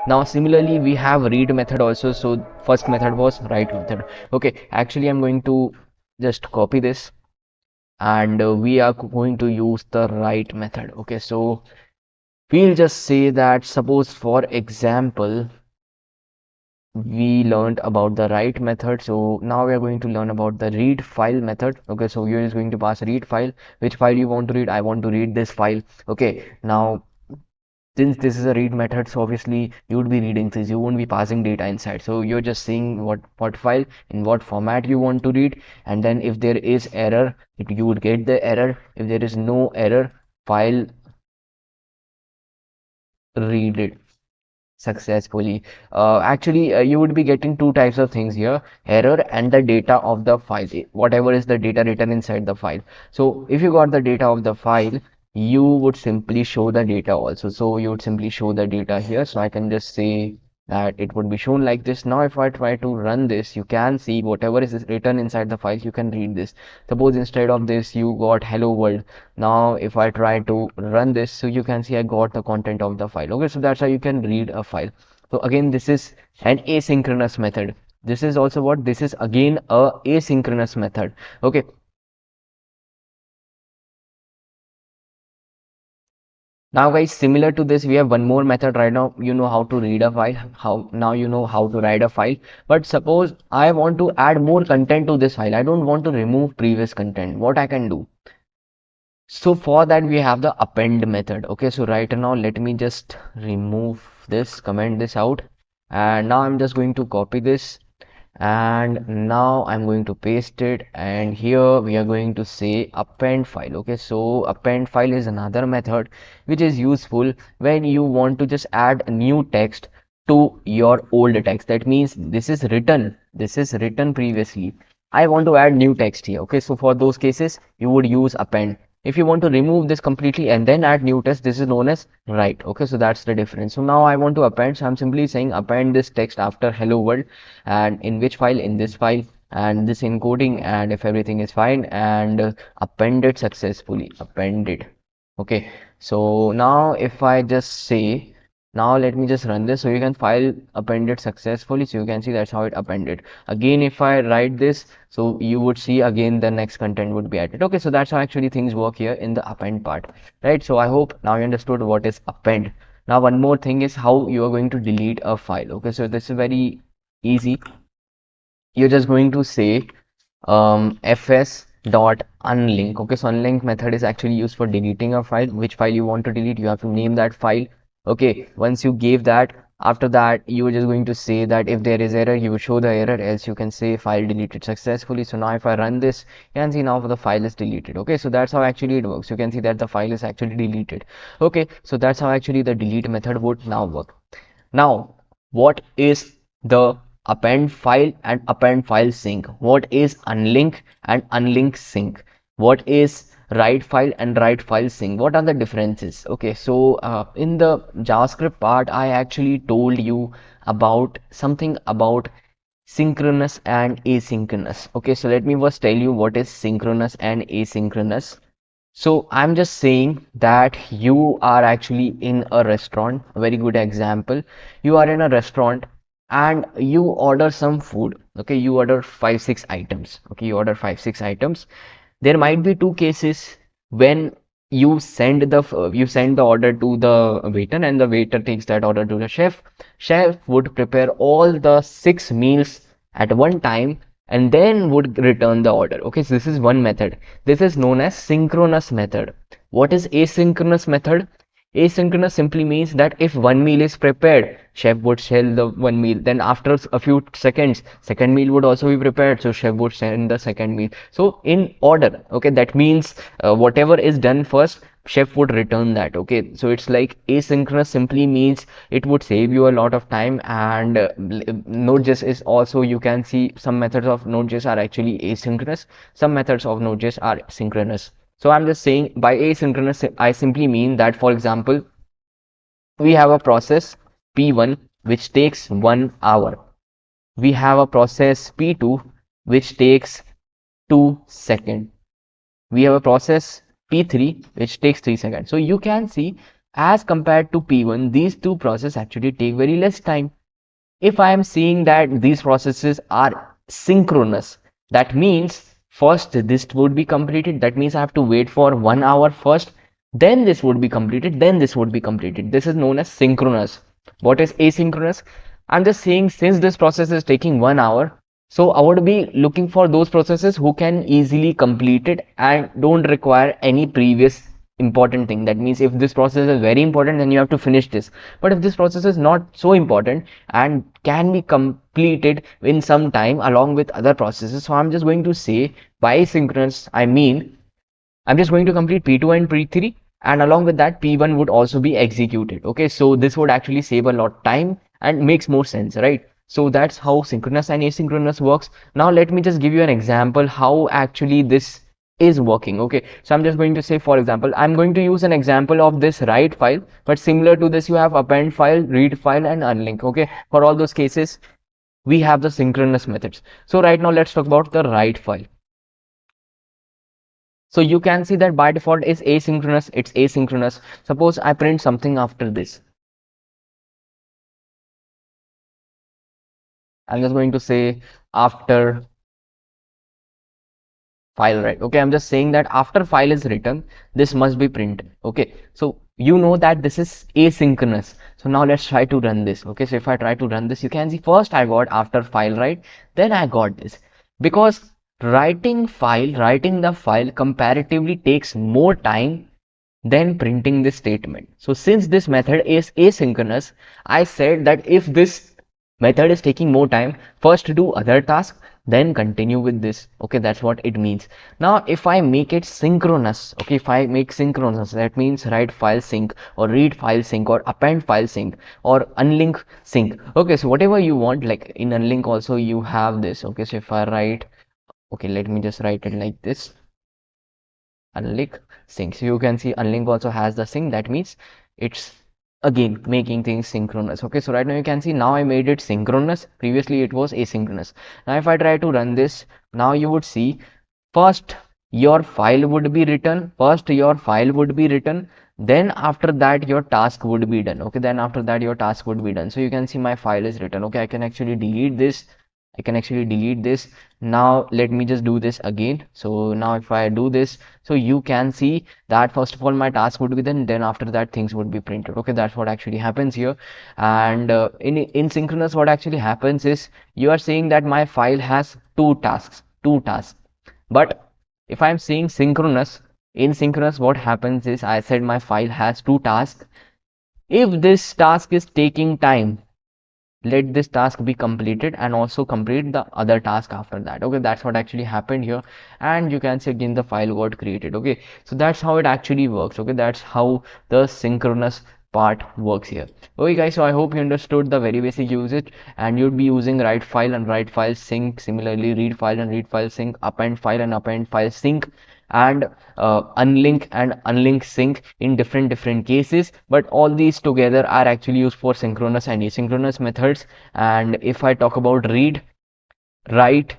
Now similarly we have read method also. So first method was write method. Okay, actually I'm going to just copy this, and we are going to use the write method. Okay, so we'll just say that, suppose for example, we learned about the write method. So now we are going to learn about the read file method. Okay, so you're just going to pass read file. Which file you want to read? I want to read this file. Okay, now since this is a read method, so obviously you would be reading this, you won't be passing data inside. So you're just saying what file, in what format you want to read, and then if there is error, you would get the error. If there is no error, file read it successfully. Actually, you would be getting two types of things here: error and the data of the file, whatever is the data written inside the file. So if you got the data of the file, you would simply show the data also. So you would simply show the data here. So I can just say that it would be shown like this. Now if I try to run this, you can see whatever is written inside the file, you can read this. Suppose instead of this you got hello world. Now if I try to run this, so you can see I got the content of the file. Okay, so that's how you can read a file. So again, this is an asynchronous method. This is also what? This is again a asynchronous method. Okay, now guys, similar to this, we have one more method. Right now you know how to read a file, how now you know how to write a file. But suppose I want to add more content to this file, I don't want to remove previous content. What I can do? So for that we have the append method. Okay, so right now let me just remove this, comment this out, and now I'm just going to copy this, and now I'm going to paste it, and here we are going to say append file. Okay, so append file is another method which is useful when you want to just add new text to your old text. That means this is written previously, I want to add new text here. Okay, so for those cases you would use append. If you want to remove this completely and then add new text, this is known as write. Okay, so that's the difference. So now I want to append, so I'm simply saying append this text after hello world, and in which file? In this file, and this encoding, and if everything is fine, and append it successfully, append it. Okay, so now if I just say, now let me just run this, so you can file appended successfully. So you can see that's how it appended. Again, if I write this, so you would see again the next content would be added. Okay, so that's how actually things work here in the append part, right? So I hope now you understood what is append. Now one more thing is how you are going to delete a file. Okay, so this is very easy. You're just going to say fs dot unlink. Okay, so unlink method is actually used for deleting a file. Which file you want to delete, you have to name that file. Okay, once you gave that, after that you are just going to say that if there is error, you will show the error, else you can say file deleted successfully. So now if I run this, you can see now the file is deleted. Okay, so that's how actually it works. You can see that the file is actually deleted. Okay, so that's how actually the delete method would now work. Now, what is the append file and append file sync? What is unlink and unlink sync? What is write file and write file sync? What are the differences? Okay, so in the JavaScript part, I actually told you about something about synchronous and asynchronous. Okay, so let me first tell you what is synchronous and asynchronous. So I'm just saying that you are actually in a restaurant. A very good example. You are in a restaurant and you order some food. Okay, you order 5 6 items. Okay, you order 5 6 items. There might be two cases when you send the order to the waiter, and the waiter takes that order to the chef. Chef would prepare all the 6 meals at one time and then would return the order. Okay, so this is one method. This is known as synchronous method. What is asynchronous method? Asynchronous simply means that if one meal is prepared, chef would sell the one meal. Then after a few seconds, second meal would also be prepared, so chef would send the second meal. So in order, okay, that means whatever is done first, chef would return that. Okay, so it's like asynchronous simply means it would save you a lot of time. And Node.js is also, you can see some methods of Node.js are actually asynchronous, some methods of Node.js are synchronous. So I'm just saying by asynchronous, I simply mean that, for example, we have a process P1 which takes 1 hour. We have a process P2 which takes 2 seconds. We have a process P3 which takes 3 seconds. So you can see as compared to P1, these two processes actually take very less time. If I am seeing that these processes are synchronous, that means first this would be completed. That means I have to wait for 1 hour first, then this would be completed, then this would be completed. This is known as synchronous. What is asynchronous? I'm just saying since this process is taking 1 hour, so I would be looking for those processes who can easily complete it and don't require any previous important thing. That means if this process is very important, then you have to finish this. But if this process is not so important and can be completed in some time along with other processes, so I'm just going to say by synchronous, I mean I'm just going to complete P2 and P3, and along with that P1 would also be executed. Okay, so this would actually save a lot of time and makes more sense, right? So that's how synchronous and asynchronous works. Now let me just give you an example how actually this is working. Okay, so I'm just going to say, for example, I'm going to use an example of this write file, but similar to this you have append file, read file, and unlink. Okay, for all those cases we have the synchronous methods. So right now let's talk about the write file. So you can see that by default is asynchronous, it's asynchronous. Suppose I print something after this. I'm just going to say after file, right? Okay, I'm just saying that after file is written, this must be printed. Okay, so you know that this is asynchronous. So now let's try to run this. Okay, so if I try to run this, you can see first I got after file, right? Then I got this. Because writing the file comparatively takes more time then printing this statement. So since this method is asynchronous, I said that if this method is taking more time, first do other task, then continue with this. Okay, that's what it means. Now, if I make it synchronous, okay, if I make synchronous, that means write file sync or read file sync or append file sync or unlink sync. Okay, so whatever you want, like in unlink also you have this. Okay, so if I write, okay, let me just write it like this. Unlink sync. So you can see unlink also has the sync. That means it's again making things synchronous. Okay, so right now you can see now I made it synchronous. Previously it was asynchronous. Now if I try to run this, now you would see first your file would be written. First your file would be written. Then after that your task would be done. Okay, then after that your task would be done. So you can see my file is written. Okay, I can actually delete this. I can actually delete this. Now let me just do this again. So now if I do this, so you can see that first of all my task would be done, then after that things would be printed. Okay, that's what actually happens here. And in synchronous, what actually happens is you are saying that my file has two tasks. But if I'm saying synchronous, in synchronous, what happens is I said my file has two tasks. If this task is taking time, let this task be completed and also complete the other task after that. Okay, that's what actually happened here, and you can see again the file got created. Okay, so that's how it actually works. Okay, that's how the synchronous part works here. Okay guys, so I hope you understood the very basic usage, and you'd be using write file and write file sync, similarly read file and read file sync, append file and append file sync, and unlink and unlink sync in different cases. But all these together are actually used for synchronous and asynchronous methods. And if I talk about read, write,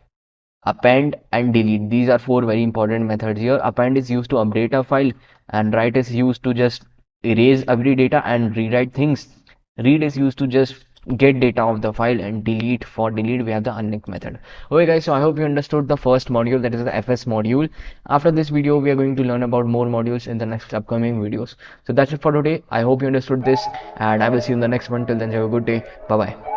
append, and delete, these are four very important methods here. Append is used to update a file, and write is used to just erase every data and rewrite things. Read is used to just get data of the file, and delete, for delete we have the unlink method. Okay guys, so I hope you understood the first module, that is the FS module. After this video we are going to learn about more modules in the next upcoming videos. So that's it for today. I hope you understood this, and I will see you in the next one. Till then, have a good day. Bye bye.